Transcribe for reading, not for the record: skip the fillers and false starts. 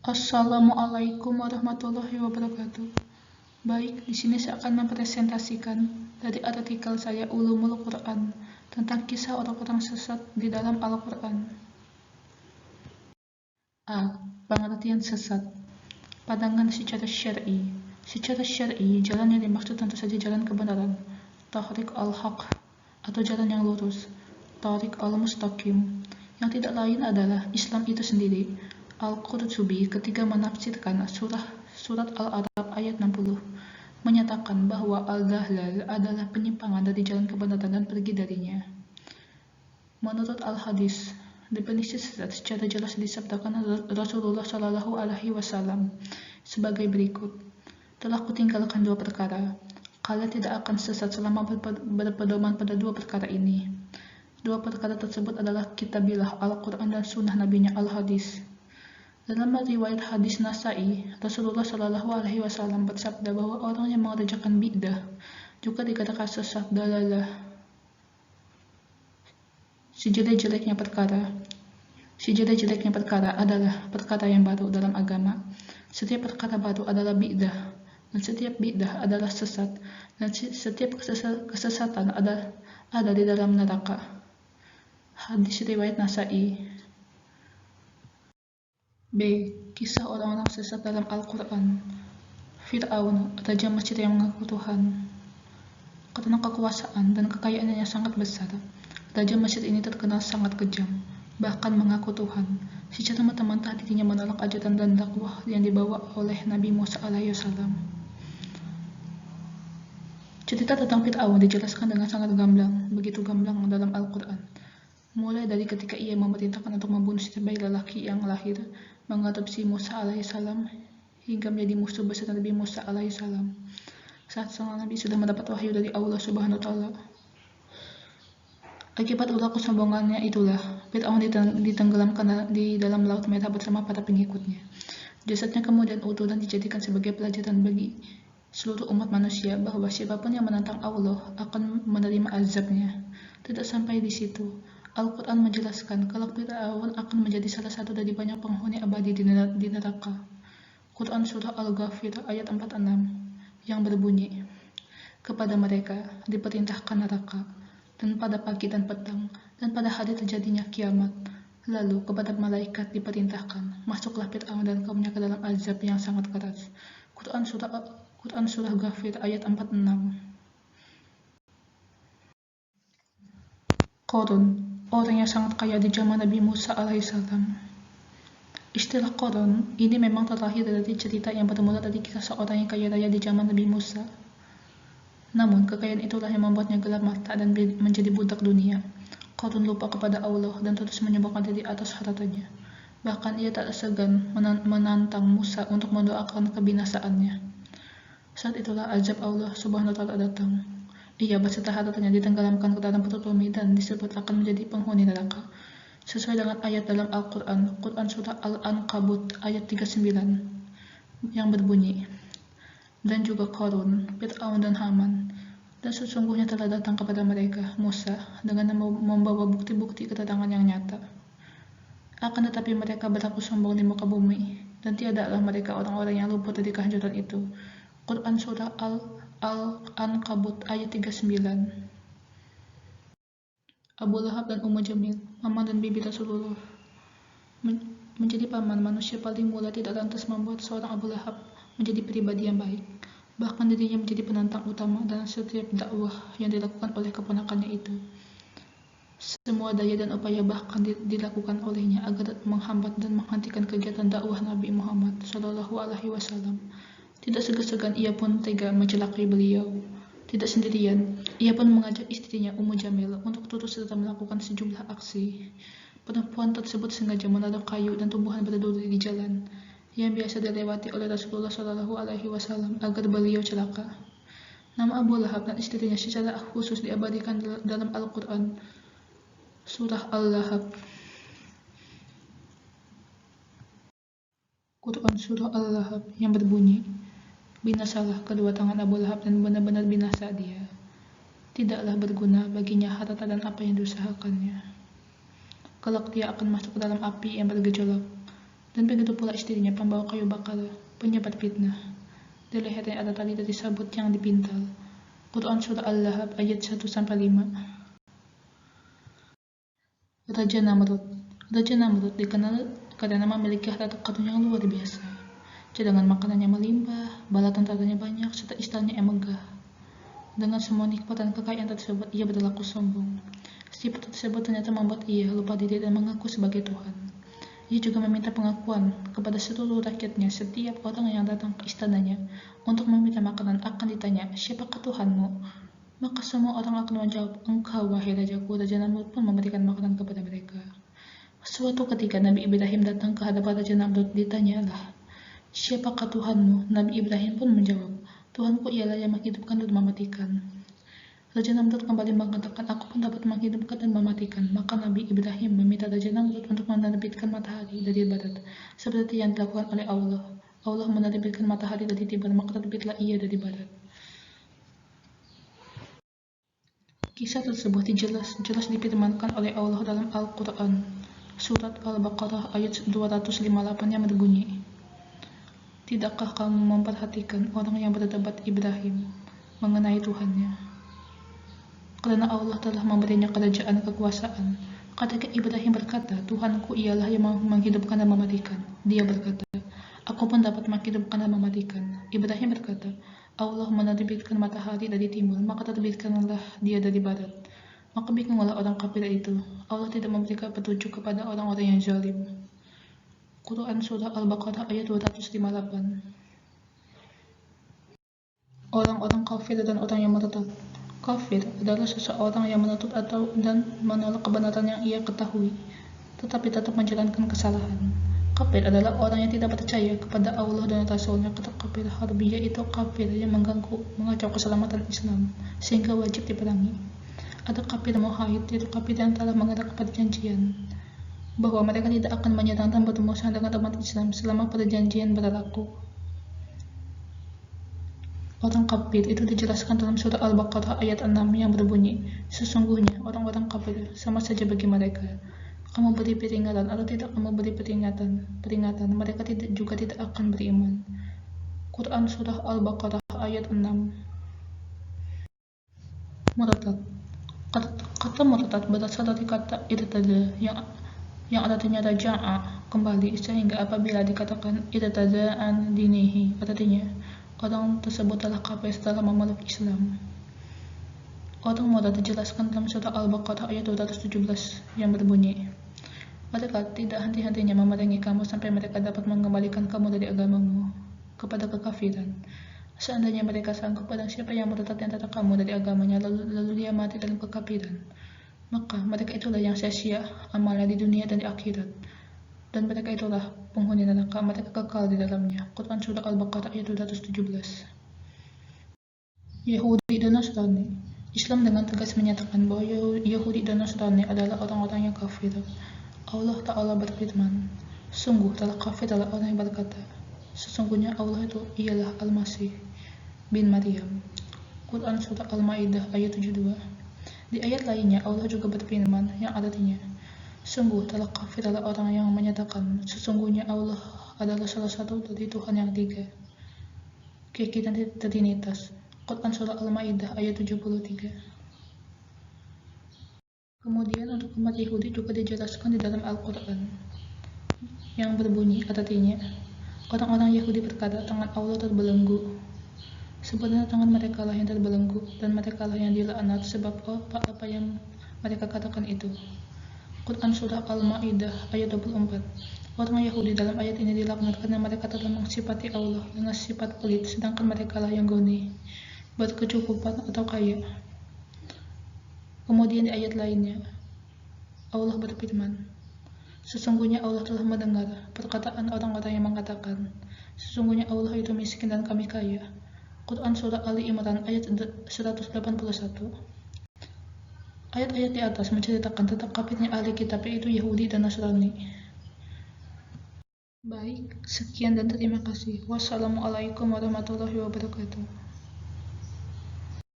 Assalamualaikum warahmatullahi wabarakatuh. Baik, di sini saya akan mempresentasikan dari artikel saya Ulumul Quran tentang kisah orang-orang sesat di dalam Al-Quran. A. Pengertian sesat. Pandangan secara syar'i. Secara syar'i, jalan yang dimaksud tentu saja jalan kebenaran, Tahriq al-Haq, atau jalan yang lurus, Thariq al-Mustaqim, yang tidak lain adalah Islam itu sendiri. Al-Qurtubi ketika menafsirkan surat Al-Araf ayat 60 menyatakan bahwa Al-Dahlal adalah penyimpangan dari jalan kebenaran dan pergi darinya. Menurut Al-Hadis, definisi sesat secara jelas disabdakan Rasulullah Shallallahu Alaihi Wasallam sebagai berikut: telah kutinggalkan dua perkara, kalian tidak akan sesat selama berpedoman pada dua perkara ini. Dua perkara tersebut adalah kitabillah Al-Quran dan sunnah nabinya Al-Hadis. Dalam riwayat hadis Nasai, Rasulullah Shallallahu Alaihi Wasallam bersabda bahwa orang yang mengerjakan bid'ah juga dikatakan sesat dalalah. Sejelek-jeleknya perkara adalah perkara yang baru dalam agama. Setiap perkara baru adalah bid'ah, dan setiap bid'ah adalah sesat, dan setiap kesesatan ada di dalam neraka. Hadis riwayat Nasai. B. Kisah orang-orang sesat dalam Al-Quran. Fir'aun, raja Mesir yang mengaku Tuhan. Karena kekuasaan dan kekayaannya yang sangat besar, raja Mesir ini terkenal sangat kejam, bahkan mengaku Tuhan. Secara mentah-mentah dirinya menolak ajaran dan dakwah yang dibawa oleh Nabi Musa alaihissalam. Cerita tentang Fir'aun dijelaskan dengan sangat gamblang, begitu gamblang dalam Al-Quran. Mulai dari ketika ia memerintahkan untuk membunuh setiap bayi lelaki yang lahir, mengadopsi Musa alaihissalam, hingga menjadi musuh besar Nabi Musa alaihissalam saat sang Nabi sudah mendapat wahyu dari Allah Subhanahu wa Ta'ala. Akibat ulah kesombongannya itulah Fir'aun ditenggelamkan di dalam Laut Merah bersama para pengikutnya. Jasadnya kemudian utuh dan dijadikan sebagai pelajaran bagi seluruh umat manusia bahwa siapapun yang menantang Allah akan menerima azabnya. Tidak sampai di situ, Al-Quran menjelaskan kalau Fir'aun akan menjadi salah satu dari banyak penghuni abadi di neraka. Quran Surah Al-Ghafir ayat 46 yang berbunyi, kepada mereka diperintahkan neraka, dan pada pagi dan petang, dan pada hari terjadinya kiamat. Lalu kepada malaikat diperintahkan, masuklah Fir'aun dan kaumnya ke dalam azab yang sangat keras. Quran Surah Ghafir ayat 46. Qarun, orang yang sangat kaya di zaman Nabi Musa alaihissalam. Istilah Qarun ini memang terlahir dari cerita yang bermula dari kisah seorang yang kaya raya di zaman Nabi Musa. Namun kekayaan itulah yang membuatnya gelap mata dan menjadi budak dunia. Qarun lupa kepada Allah dan terus menyombongkan diri atas hartanya. Bahkan ia tak segan menantang Musa untuk mendoakan kebinasaannya. Saat itulah azab Allah Subhanahu wa Ta'ala datang. Ia beserta hartanya ditenggelamkan ke dalam perut bumi dan disebut akan menjadi penghuni neraka. Sesuai dengan ayat dalam Al-Quran, Quran Surah Al-Ankabut ayat 39 yang berbunyi, dan juga Qarun, Fir'aun dan Haman, dan sesungguhnya telah datang kepada mereka, Musa, dengan membawa bukti-bukti kedatangan yang nyata. Akan tetapi mereka berlaku sombong di muka bumi, dan tiadalah mereka orang-orang yang luput dari kehancuran itu. Quran Surah Al-Ankabut ayat 39. Abu Lahab dan Ummu Jamil, mama dan bibi Rasulullah. Menjadi paman manusia paling mula tidak lantas membuat seorang Abu Lahab menjadi pribadi yang baik. Bahkan dirinya menjadi penantang utama dalam setiap dakwah yang dilakukan oleh keponakannya itu. Semua daya dan upaya bahkan dilakukan olehnya agar menghambat dan menghentikan kegiatan dakwah Nabi Muhammad Shallallahu Alaihi Wasallam. Tidak segan-segan ia pun tega mencelakai beliau. Tidak sendirian, ia pun mengajak istrinya Ummu Jamil untuk turut serta melakukan sejumlah aksi. Perempuan tersebut sengaja menaruh kayu dan tumbuhan berduri di jalan yang biasa dilewati oleh Rasulullah Shallallahu Alaihi Wasallam agar beliau celaka. Nama Abu Lahab dan istrinya secara khusus diabadikan dalam Al-Quran Surah Al-Lahab. Quran Surah Al-Lahab yang berbunyi, binasalah kedua tangan Abu Lahab dan benar-benar binasa dia. Tidaklah berguna baginya harta dan apa yang diusahakannya. Kelak dia akan masuk ke dalam api yang bergejolak. Dan begitu pula istrinya, pembawa kayu bakar, penyebar fitnah. Di lehernya ada tali dari sabut yang dipintal. Quran Surah Al-Lahab ayat 1-5. Raja Namrud. Raja Namrud dikenal karena memiliki harta karun yang luar biasa. Cadangan makanannya melimpah, bala tentaranya banyak, serta istananya yang megah. Dengan semua nikmat dan kekayaan tersebut, ia berlaku sombong. Sifat tersebut ternyata membuat ia lupa diri dan mengaku sebagai Tuhan. Ia juga meminta pengakuan kepada seluruh rakyatnya. Setiap orang yang datang ke istananya untuk meminta makanan akan ditanya, "Siapakah Tuhanmu?" Maka semua orang akan menjawab, "Engkau, wahai rajaku." Raja Namrud pun memberikan makanan kepada mereka. Suatu ketika Nabi Ibrahim datang ke hadapan Raja Namrud, ditanyalah, "Siapakah Tuhanmu?" Nabi Ibrahim pun menjawab, "Tuhanku ialah yang menghidupkan dan mematikan." Raja Namrud kembali mengatakan, "Aku pun dapat menghidupkan dan mematikan." Maka Nabi Ibrahim meminta Raja Namrud untuk menerbitkan matahari dari barat, seperti yang dilakukan oleh Allah. Allah menerbitkan matahari dari timur, maka terbitlah ia dari barat. Kisah tersebut jelas difirmankan oleh Allah dalam Al-Quran, Surat Al-Baqarah ayat 258 yang berbunyi, "Tidakkah kamu memperhatikan orang yang berdebat Ibrahim mengenai Tuhannya? Karena Allah telah memberinya kerajaan kekuasaan." Ketika Ibrahim berkata, "Tuhanku ialah yang menghidupkan dan mematikan," dia berkata, "Aku pun dapat menghidupkan dan mematikan." Ibrahim berkata, "Allah menerbitkan matahari dari timur, maka terbitkanlah dia dari barat." Maka bingunglah orang kafir itu. Allah tidak memberikan petunjuk kepada orang-orang yang zalim. Quran Surah Al-Baqarah ayat 258. Orang-orang kafir dan orang yang murtad. Kafir adalah seseorang yang menutup dan menolak kebenaran yang ia ketahui, tetapi tetap menjalankan kesalahan. Kafir adalah orang yang tidak percaya kepada Allah dan Rasulnya. Kata kafir harbiyah itu kafir yang mengganggu, mengacau keselamatan Islam, sehingga wajib diperangi. Ada kafir muahid, yaitu kafir yang telah mengerak perjanjian bahwa mereka tidak akan menyerang dan bermusuhan dengan umat Islam selama perjanjian berlaku. Orang kafir itu dijelaskan dalam surah Al-Baqarah ayat 6 yang berbunyi, "Sesungguhnya orang-orang kafir sama saja bagi mereka. Kamu beri peringatan atau tidak kamu beri peringatan, mereka juga tidak akan beriman." Quran Surah Al-Baqarah ayat 6. Murtad. Kata murtad berasal dari kata irtada yang artinya raja'a, kembali, sehingga apabila dikatakan irtada an dinihi, artinya orang tersebut telah kafir setelah memeluk Islam. Orang murtad dijelaskan dalam surah Al-Baqarah ayat 217 yang berbunyi, "Mereka tidak henti-hentinya memerangi kamu sampai mereka dapat mengembalikan kamu dari agamamu kepada kekafiran. Seandainya mereka sanggup, barang siapa yang murtad di antara kamu dari agamanya lalu dia mati dalam kekafiran, maka mereka itulah yang sia-sia amalnya di dunia dan di akhirat, dan mereka itulah penghuni neraka, mereka kekal di dalamnya." Quran Surah Al-Baqarah ayat 217. Yahudi dan Nasrani. Islam dengan tegas menyatakan bahwa Yahudi dan Nasrani adalah orang-orang yang kafir. Allah Ta'ala berfirman, "Sungguh telah kafir adalah orang yang berkata, sesungguhnya Allah itu ialah Al-Masih bin Maryam." Quran Surah Al-Ma'idah ayat 72. Di ayat lainnya Allah juga berfirman yang artinya, "Sungguh telah kafir adalah orang yang menyatakan sesungguhnya Allah adalah salah satu dari Tuhan yang tiga." Keyakinan Trinitas. Quran Surah Al-Ma'idah ayat 73. Kemudian untuk umat Yahudi juga dijelaskan di dalam Al-Quran yang berbunyi artinya, orang-orang Yahudi berkata, "Tangan Allah terbelenggu." Sebenarnya tangan mereka lah yang terbelenggu, dan mereka lah yang dilaknat sebab apa yang mereka katakan itu. Quran Surah Al-Ma'idah ayat 24. Orang Yahudi dalam ayat ini dilaknat karena mereka telah mensifati Allah dengan sifat pelit, sedangkan mereka lah yang goni, berkecukupan atau kaya. Kemudian di ayat lainnya Allah berfirman, "Sesungguhnya Allah telah mendengar perkataan orang-orang yang mengatakan, sesungguhnya Allah itu miskin dan kami kaya." Quran Surah Ali Imran ayat 181. Ayat-ayat di atas menceritakan tentang kafirnya ahli kitab, yaitu Yahudi dan Nasrani. Baik, sekian dan terima kasih. Wassalamualaikum warahmatullahi wabarakatuh.